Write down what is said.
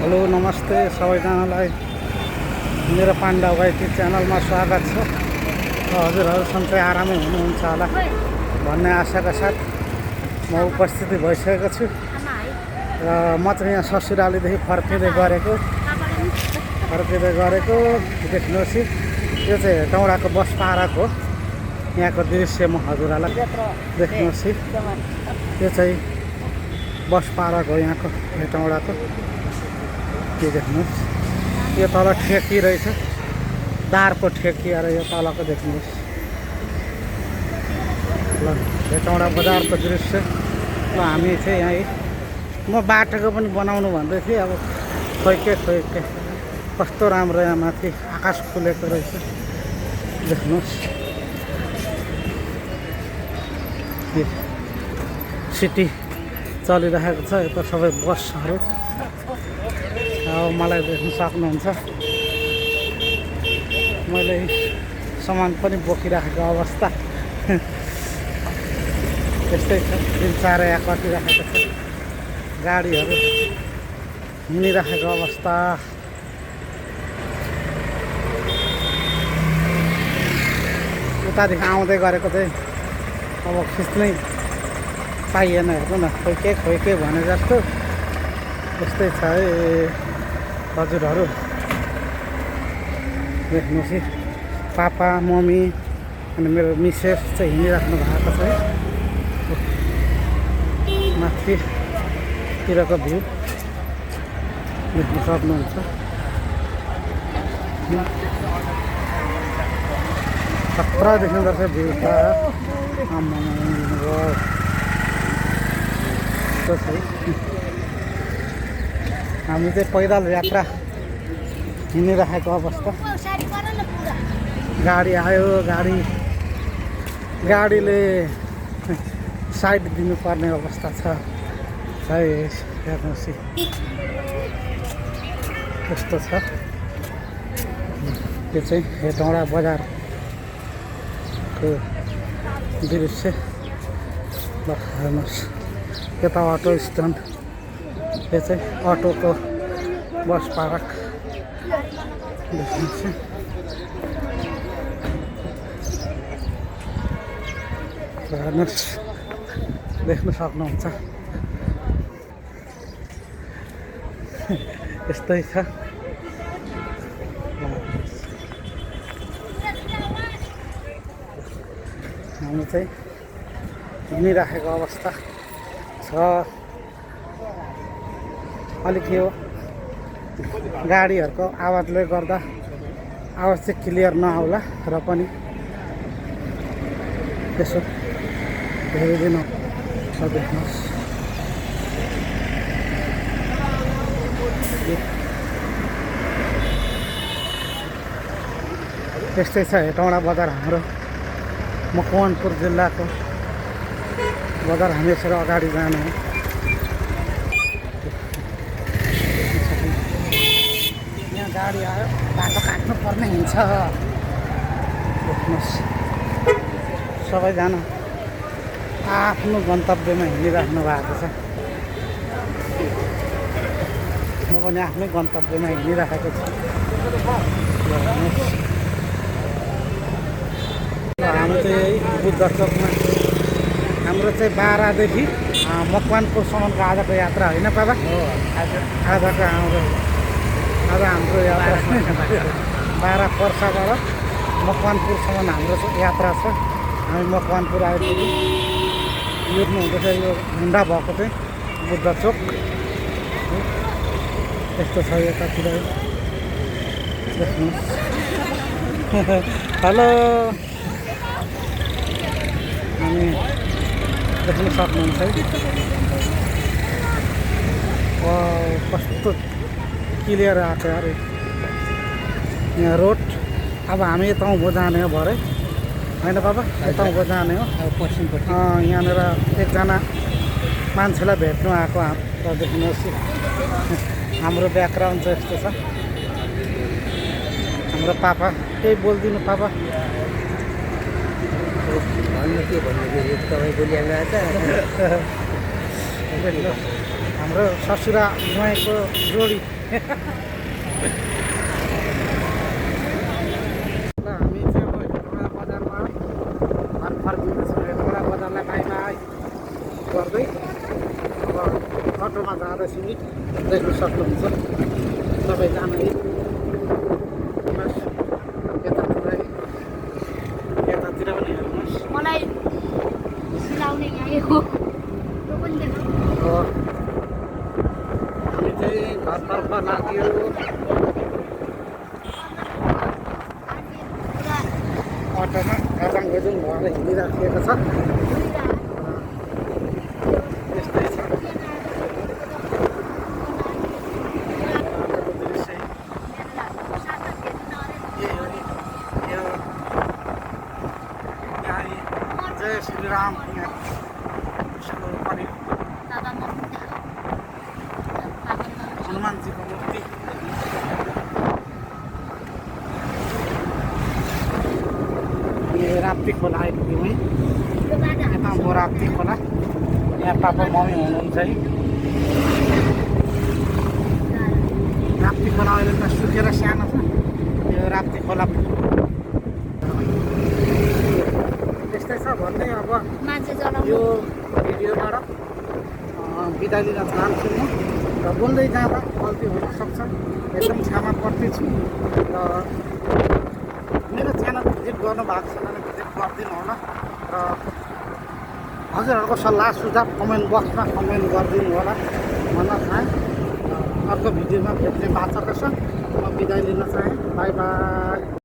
Hello नमस्ते सबैजनालाई मेरो पाण्डव गाइटी च्यानलमा स्वागत छ। हजुरहरू सन्चै आरामै हुनुहुन्छ होला भन्ने आशाका साथ म उपस्थिति भइसकेको छु र म चाहिँ यहाँ ससुरालीदेखि फर्किँदै गरेको देख्नुहोस्। यो चाहिँ हेटौँडाको बस पार्क हो। यहाँको दृश्य म हजुरहरूलाई देख्नुहोस्। यो चाहिँ बस पार्क हो यहाँको हेटौँडाको। के देख्नुहोस्, यो तल ठेकी रहेछ, दारको ठेकी अरे यो तलको देख्नुहोस्। ल हेटौँडा बजारको दृश्य। ल हामी चाहिँ यहीँ म बाटोको पनि बनाउनु भन्दै थिएँ। अब खोइ के कस्तो राम्रो यहाँ माथि आकाश खुलेको रहेछ देख्नुहोस्। सिटी चलिरहेको छ यता सबै बसहरू। अब मलाई देख्न सक्नुहुन्छ मैले सामान पनि बोकिराखेको अवस्था त्यस्तै छ। दिनचार यहाँ कटिराखेको छ, गाडीहरू हिँडिराखेको अवस्था। उतादेखि आउँदै गरेको चाहिँ अब खिच्नै पाइएन। हेर्नु न, खोइ के भने जस्तो त्यस्तै छ है हजुरहरू। देख्नुहोस् पापा मम्मी अनि मेरो मिसेस चाहिँ हिँडिराख्नु भएको छ है। माथितिरको भ्यू देख्न सक्नुहुन्छ। खतरा देखिँदो रहेछ भ्यू त। हामी चाहिँ पैदल यात्रा हिँडिराखेको अवस्था। गाडी आयो, गाडीले साइड दिनुपर्ने अवस्था छ है। हेर्नुहोस् कस्तो छ। यो चाहिँ हेटौँडा बजारको दृश्य। ल हेर्नुहोस्, यता अटो स्ट्यान्ड, यो चाहिँ अटोको बस पार्क देख्नुहोस्। हेर्नुहोस्, देख्न सक्नुहुन्छ यस्तै छ। हामी चाहिँ हिँडिराखेको अवस्था छ। अलिक यो गाडीहरूको आवाजले गर्दा आवाज चाहिँ क्लियर नआउला र पनि त्यसो हेरिदिनु देख्नुहोस्। त्यस्तै छ हेटौँडा बजार हाम्रो मकवानपुर जिल्लाको बजार। हामी यसरी अगाडि जाने हो। यहाँ गाडी आयो, बाटो काट्नु पर्ने हुन्छ देख्नुहोस्। सबैजना आफ्नो गन्तव्यमा हिँडिराख्नु भएको छ। म पनि आफ्नै गन्तव्यमा हिँडिराखेको छु। हामी चाहिँ यही बुद्ध चोकमा, हाम्रो चाहिँ 12देखि मकवानपुरसम्मको आजको यात्रा होइन बाबा? आजको आज हाम्रो यात्रा 12 पर्साबाट मकवानपुरसम्म हाम्रो यात्रा छ। हामी मकवानपुर आइपुग्यौँ। हेर्नुहुँदैछ यो हुन्डा भएको चाहिँ बुद्ध चोक यस्तो छ यतातिर देख्नुहोस्। हेलो, हामी देख्न सक्नुहुन्छ है कस्तो क्लियर आएको अरे यहाँ रोड। अब हामी यता जाने हो भरे होइन बाबा? यता जाने हो पश्चिमपट्टि। यहाँनिर एकजना मान्छेलाई भेट्नु आएको र देख्नुहोस् हाम्रो ब्याकग्राउन्ड चाहिँ यस्तो छ। हाम्रो पापा केही बोलिदिनु पापा। भन्नु के भन्नु तपाईँ बोलिहाल्नु आएको। हाम्रो ससुरा ज्वाइँको जोडी ल हामी चाहिँ अब हेटौँडा बजारमा घर फर्किँदैछौँ। हेटौँडा बजारलाई बाई बाई गर्दै अब अटोमा जाँदैछौँ नि देख्न सक्नुहुन्छ सबैजना बस यतातिर पनि हेर्नुहोस्। मलाई सिलाउने आएको त्यो पनि देख्नु अब हामी चाहिँ घरतर्फ लाग्यो। अटोमा गाजाङ गुजुङ भएर हिँडिराखेको छ। यस्तै छ आजको दृश्य। यही हो नि यो गाडी जय श्रीराम पनि हनुमानजीको मूर्ति। अनि राप्ती खोला आइपुग्यौँ है। यता म राप्ती खोला, यहाँ पापा मम्मी हुनुहुन्छ है। राप्ती खोला अहिले त सुकेर सानो छ। यो राप्ती खोला त्यस्तै छ भन्दै अब मान्छे यो जलाउनु भिडियोबाट बिदा लिन चाहन्छु म। र बोल्दै जाँदा गल्ती हुनसक्छ, एकदम क्षमा प्रार्थी र मेरो च्यानल भिजिट गर्नुभएको छ भने भिजिट गरिदिनु होला। र हजुरहरूको सल्लाह सुझाव कमेन्ट बक्समा कमेन्ट गरिदिनु होला भन्न चाहेँ। अर्को भिडियोमा भेट्ने बाचा छ। म बिदा लिन चाहेँ। By by.